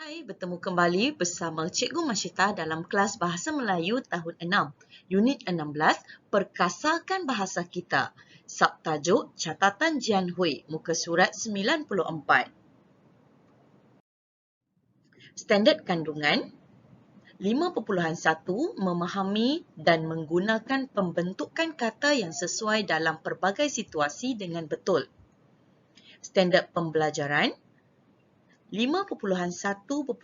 Hai, bertemu kembali bersama Cikgu Masyita dalam kelas Bahasa Melayu tahun 6, Unit 16, Perkasakan Bahasa Kita. Subtajuk Catatan Jian Hui, muka surat 94. Standard kandungan 5.1 Memahami dan menggunakan pembentukan kata yang sesuai dalam pelbagai situasi dengan betul. Standard pembelajaran 5.1.5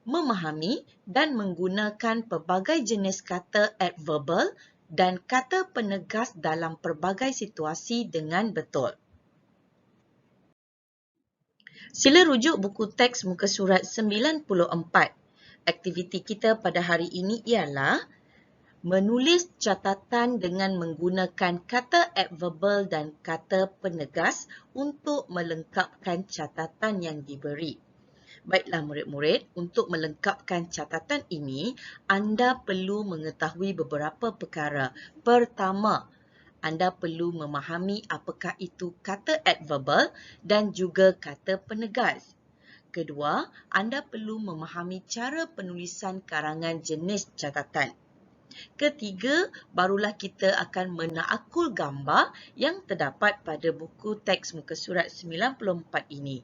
Memahami dan menggunakan pelbagai jenis kata adverbal dan kata penegas dalam pelbagai situasi dengan betul. Sila rujuk buku teks muka surat 94. Aktiviti kita pada hari ini ialah menulis catatan dengan menggunakan kata adverbal dan kata penegas untuk melengkapkan catatan yang diberi. Baiklah murid-murid, untuk melengkapkan catatan ini, anda perlu mengetahui beberapa perkara. Pertama, anda perlu memahami apakah itu kata adverbal dan juga kata penegas. Kedua, anda perlu memahami cara penulisan karangan jenis catatan. Ketiga, barulah kita akan menakul gambar yang terdapat pada buku teks muka surat 94 ini.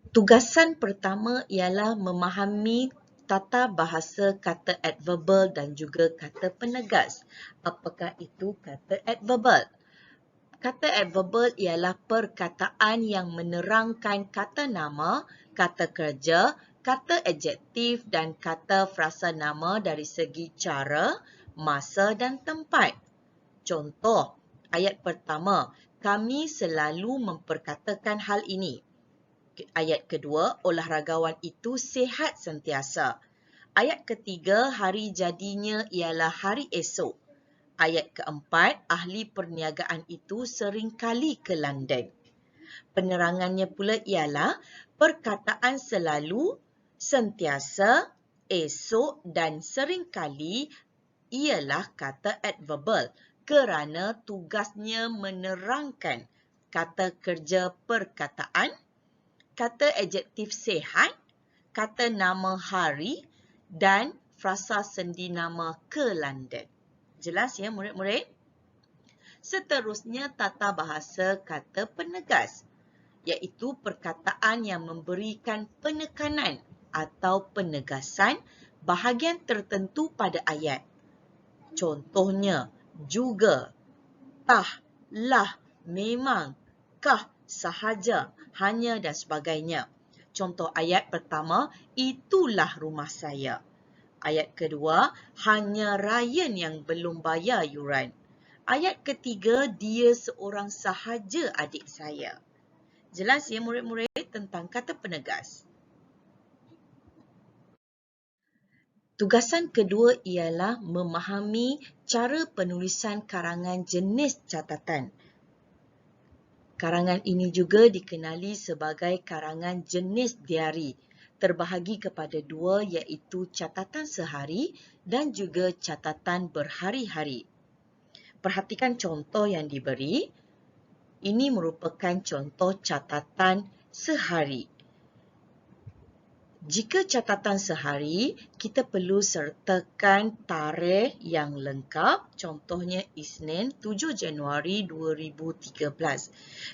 Tugasan pertama ialah memahami tata bahasa kata adverbal dan juga kata penegas. Apakah itu kata adverbal? Kata adverbal ialah perkataan yang menerangkan kata nama, kata kerja, kata adjektif dan kata frasa nama dari segi cara, masa dan tempat. Contoh, ayat pertama, kami selalu memperkatakan hal ini. Ayat kedua, olahragawan itu sihat sentiasa. Ayat ketiga, hari jadinya ialah hari esok. Ayat keempat, ahli perniagaan itu seringkali ke London. Penerangannya pula ialah perkataan selalu, sentiasa, esok dan seringkali ialah kata adverbal kerana tugasnya menerangkan kata kerja perkataan, kata adjektif sihat, kata nama hari dan frasa sendi nama ke London. Jelas ya murid-murid? Seterusnya tata bahasa kata penegas, iaitu perkataan yang memberikan penekanan atau penegasan bahagian tertentu pada ayat. Contohnya, juga, tah, lah, memang, kah, sahaja, hanya dan sebagainya. Contoh ayat pertama, itulah rumah saya. Ayat kedua, hanya Ryan yang belum bayar yuran. Ayat ketiga, dia seorang sahaja adik saya. Jelas ya murid-murid tentang kata penegas. Tugasan kedua ialah memahami cara penulisan karangan jenis catatan. Karangan ini juga dikenali sebagai karangan jenis diari. Terbahagi kepada dua iaitu catatan sehari dan juga catatan berhari-hari. Perhatikan contoh yang diberi. Ini merupakan contoh catatan sehari. Jika catatan sehari, kita perlu sertakan tarikh yang lengkap, contohnya Isnin 7 Januari 2013,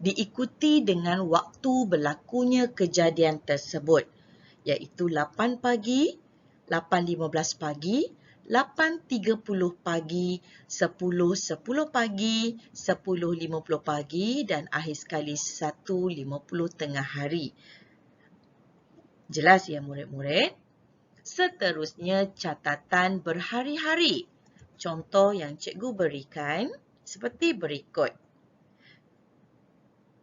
diikuti dengan waktu berlakunya kejadian tersebut, iaitu 8 pagi, 8.15 pagi, 8.30 pagi, 10.10 pagi, 10.50 pagi dan akhir sekali 1.50 tengah hari. Jelas ya murid-murid? Seterusnya catatan berhari-hari. Contoh yang cikgu berikan seperti berikut.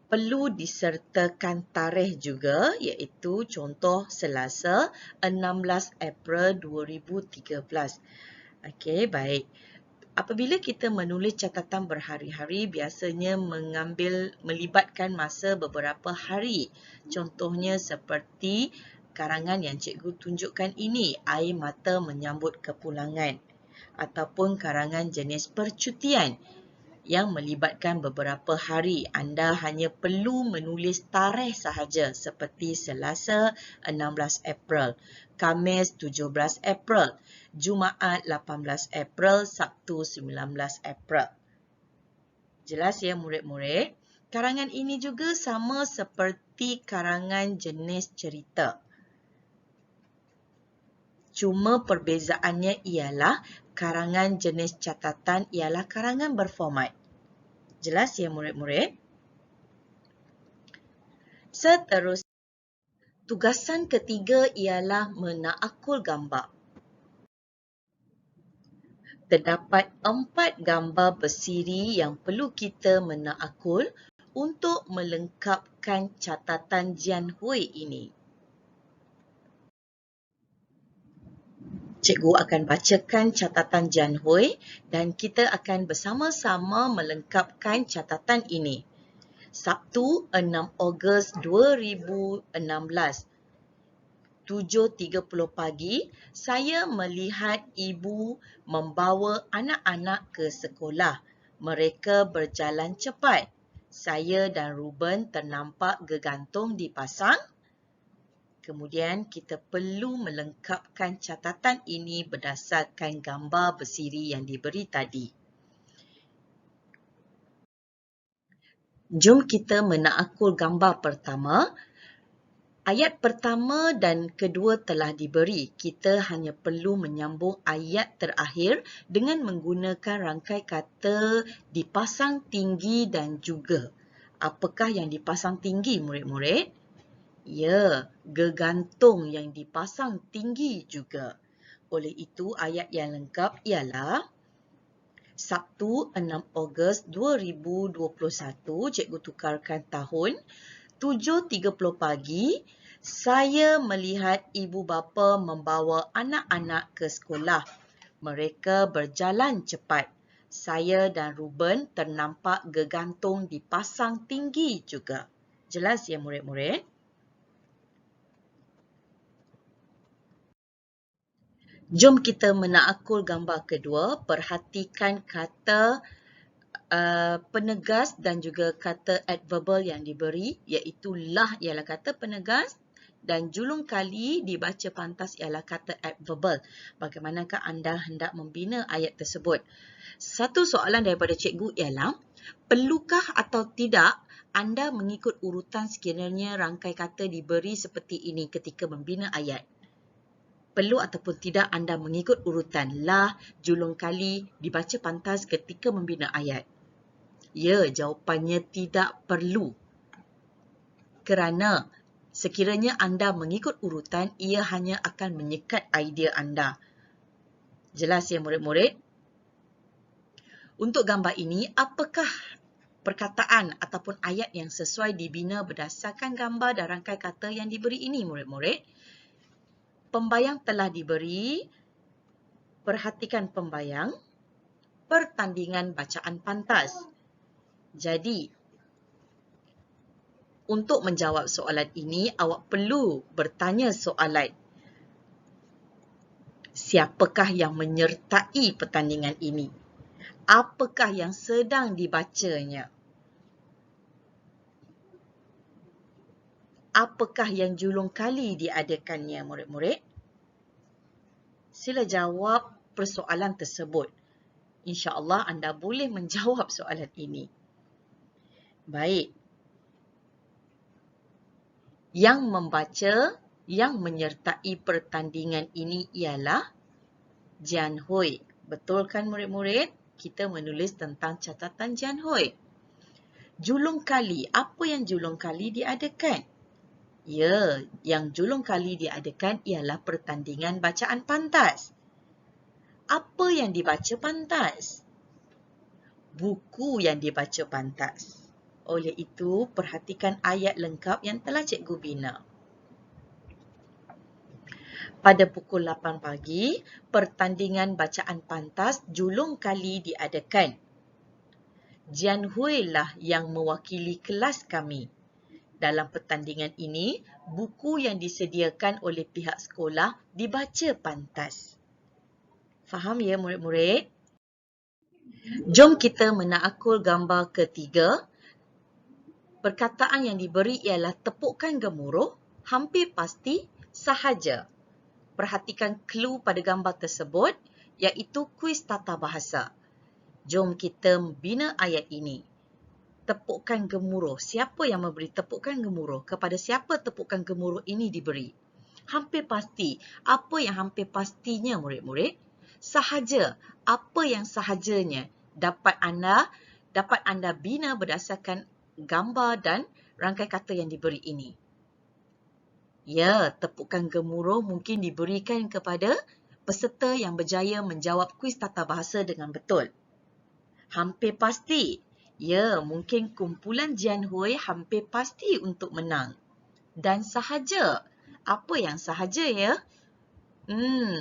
Perlu disertakan tarikh juga iaitu contoh Selasa 16 April 2013. Okey, baik. Apabila kita menulis catatan berhari-hari biasanya melibatkan masa beberapa hari. Contohnya seperti karangan yang cikgu tunjukkan ini, air mata menyambut kepulangan. Ataupun karangan jenis percutian. yang melibatkan beberapa hari. Anda hanya perlu menulis tarikh sahaja seperti Selasa 16 April, Khamis 17 April, Jumaat 18 April, Sabtu 19 April. Jelas ya murid-murid? Karangan ini juga sama seperti karangan jenis cerita. Cuma perbezaannya ialah karangan jenis catatan ialah karangan berformat. Jelas ya murid-murid? Seterusnya, tugasan ketiga ialah menakul gambar. Terdapat 4 gambar bersiri yang perlu kita menakul untuk melengkapkan catatan Jian Hui ini. Cikgu akan bacakan catatan Jian Hui dan kita akan bersama-sama melengkapkan catatan ini. Sabtu 6 Ogos 2016, 7.30 pagi, saya melihat ibu membawa anak-anak ke sekolah. Mereka berjalan cepat. Saya dan Ruben ternampak gegantung dipasang. Kemudian kita perlu melengkapkan catatan ini berdasarkan gambar bersiri yang diberi tadi. Jom kita menakul gambar pertama. Ayat pertama dan kedua telah diberi. Kita hanya perlu menyambung ayat terakhir dengan menggunakan rangkai kata dipasang tinggi dan juga. Apakah yang dipasang tinggi murid-murid? Ya, gegantung yang dipasang tinggi juga. Oleh itu, ayat yang lengkap ialah Sabtu 6 Ogos 2021, cikgu tukarkan tahun, 7.30 pagi, saya melihat ibu bapa membawa anak-anak ke sekolah. Mereka berjalan cepat. Saya dan Ruben ternampak gegantung dipasang tinggi juga. Jelas ya murid-murid? Jom kita menakul gambar kedua. Perhatikan kata penegas dan juga kata adverbal yang diberi, iaitu lah ialah kata penegas dan julung kali dibaca pantas ialah kata adverbal. Bagaimanakah anda hendak membina ayat tersebut? Satu soalan daripada cikgu ialah, perlukah atau tidak anda mengikut urutan sekiranya rangkai kata diberi seperti ini ketika membina ayat? Perlu ataupun tidak anda mengikut urutan lah, julung kali dibaca pantas ketika membina ayat? Ya, jawapannya tidak perlu. Kerana sekiranya anda mengikut urutan, ia hanya akan menyekat idea anda. Jelas ya murid-murid? Untuk gambar ini, apakah perkataan ataupun ayat yang sesuai dibina berdasarkan gambar dan rangkai kata yang diberi ini murid-murid? Pembayang telah diberi, perhatikan pembayang, pertandingan bacaan pantas. Jadi, untuk menjawab soalan ini, awak perlu bertanya soalan. Siapakah yang menyertai pertandingan ini? Apakah yang sedang dibacanya? Apakah yang julung kali diadakannya, murid-murid? Sila jawab persoalan tersebut. InsyaAllah anda boleh menjawab soalan ini. Baik. Yang membaca, yang menyertai pertandingan ini ialah Jian Hui. Betul kan murid-murid? Kita menulis tentang catatan Jian Hui. Julung kali. Apa yang julung kali diadakan? Ya, yang julung kali diadakan ialah pertandingan bacaan pantas. Apa yang dibaca pantas? Buku yang dibaca pantas. Oleh itu, perhatikan ayat lengkap yang telah cikgu bina. Pada pukul 8 pagi, pertandingan bacaan pantas julung kali diadakan. Jian Hui lah yang mewakili kelas kami. Dalam pertandingan ini, buku yang disediakan oleh pihak sekolah dibaca pantas. Faham ya murid-murid? Jom kita menakul gambar ketiga. Perkataan yang diberi ialah tepukkan gemuruh, hampir pasti, sahaja. Perhatikan clue pada gambar tersebut, iaitu kuis tata bahasa. Jom kita bina ayat ini. Tepukkan gemuruh. Siapa yang memberi tepukkan gemuruh? Kepada siapa tepukkan gemuruh ini diberi? Hampir pasti. Apa yang hampir pastinya, murid-murid? Sahaja. Apa yang sahajanya? Dapat anda bina berdasarkan gambar dan rangkai kata yang diberi ini. Ya, tepukkan gemuruh mungkin diberikan kepada peserta yang berjaya menjawab kuis tata bahasa dengan betul. Hampir pasti. Ya, mungkin kumpulan Jian Hui hampir pasti untuk menang. Dan sahaja. Apa yang sahaja ya?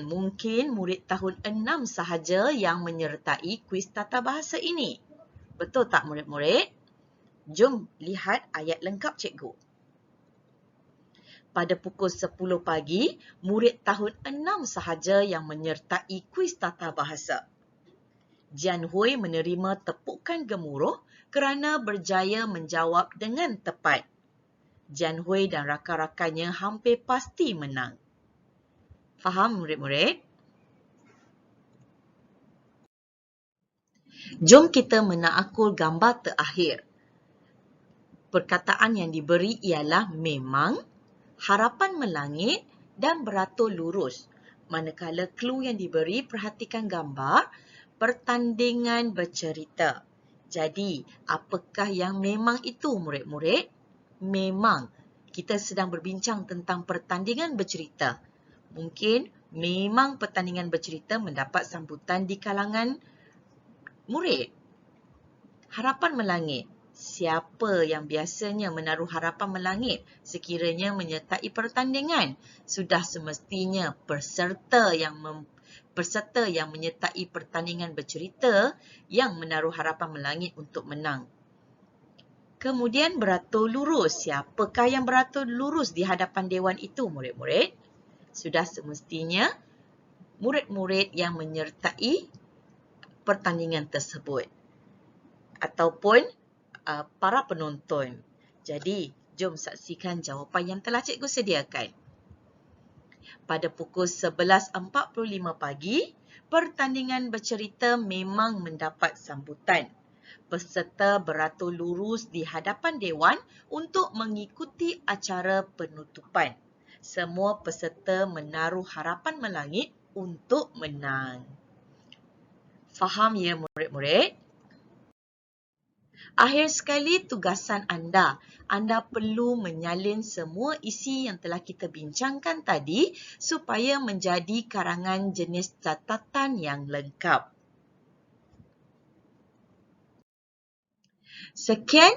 Mungkin murid tahun 6 sahaja yang menyertai kuis tata bahasa ini. Betul tak murid-murid? Jom lihat ayat lengkap cikgu. Pada pukul 10 pagi, murid tahun 6 sahaja yang menyertai kuis tata bahasa. Jian Hui menerima tepukan gemuruh kerana berjaya menjawab dengan tepat. Jian Hui dan rakan-rakannya hampir pasti menang. Faham murid-murid? Jom kita menakul gambar terakhir. Perkataan yang diberi ialah memang, harapan melangit dan beratur lurus. Manakala clue yang diberi, perhatikan gambar, pertandingan bercerita. Jadi, apakah yang memang itu murid-murid? Memang. Kita sedang berbincang tentang pertandingan bercerita. Mungkin memang pertandingan bercerita mendapat sambutan di kalangan murid. Harapan melangit. Siapa yang biasanya menaruh harapan melangit sekiranya menyertai pertandingan? Sudah semestinya peserta yang menyertai pertandingan bercerita yang menaruh harapan melangit untuk menang. Kemudian beratur lurus. Siapakah yang beratur lurus di hadapan dewan itu, murid-murid? Sudah semestinya murid-murid yang menyertai pertandingan tersebut. Ataupun para penonton. Jadi, jom saksikan jawapan yang telah cikgu sediakan. Pada pukul 11.45 pagi, pertandingan bercerita memang mendapat sambutan. Peserta beratur lurus di hadapan dewan untuk mengikuti acara penutupan. Semua peserta menaruh harapan melangit untuk menang. Faham ya murid-murid? Akhir sekali tugasan anda. Anda perlu menyalin semua isi yang telah kita bincangkan tadi supaya menjadi karangan jenis catatan yang lengkap. Sekian,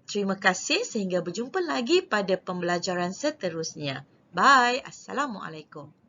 terima kasih sehingga berjumpa lagi pada pembelajaran seterusnya. Bye. Assalamualaikum.